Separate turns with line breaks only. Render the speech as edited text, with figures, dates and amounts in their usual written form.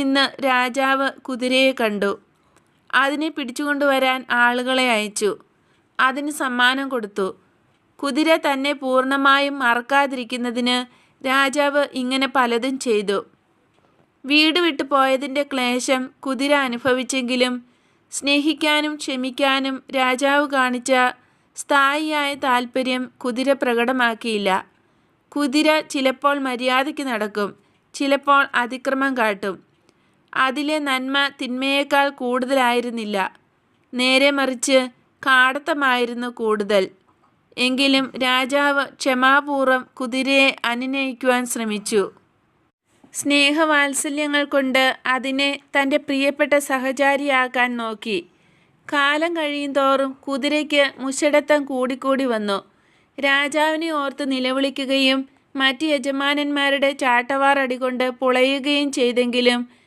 നിന്ന് രാജാവ് കുതിരയെ കണ്ടു. അതിനെ പിടിച്ചുകൊണ്ടുവരാൻ ആളുകളെ അയച്ചു. അതിന് സമ്മാനം കൊടുത്തു. കുതിര തന്നെ പൂർണ്ണമായും മറക്കാതിരിക്കുന്നതിന് രാജാവ് ഇങ്ങനെ പലതും ചെയ്തു. വീട് വിട്ടു പോയതിൻ്റെ ക്ലേശം കുതിര അനുഭവിച്ചെങ്കിലും സ്നേഹിക്കാനും ക്ഷമിക്കാനും രാജാവ് കാണിച്ച സ്ഥായിയായ താൽപ്പര്യം കുതിര പ്രകടമാക്കിയില്ല. കുതിര ചിലപ്പോൾ മര്യാദയ്ക്ക് നടക്കും, ചിലപ്പോൾ അതിക്രമം കാട്ടും. അതിലെ നന്മ തിന്മയേക്കാൾ കൂടുതലായിരുന്നില്ല, നേരെ മറിച്ച് കാടത്തമായിരുന്നു കൂടുതൽ. എങ്കിലും രാജാവ് ക്ഷമാപൂർവം കുതിരയെ അനുനയിക്കുവാൻ ശ്രമിച്ചു. സ്നേഹവാത്സല്യങ്ങൾ കൊണ്ട് അതിനെ തൻ്റെ പ്രിയപ്പെട്ട സഹചാരിയാക്കാൻ നോക്കി. കാലം കഴിയുന്തോറും കുതിരയ്ക്ക് മുഷടത്തം കൂടിക്കൂടി വന്നു. രാജാവിനെ ഓർത്ത് നിലവിളിക്കുകയും മറ്റ് യജമാനന്മാരുടെ ചാട്ടവാർ അടികൊണ്ട് പുളയുകയും ചെയ്തെങ്കിലും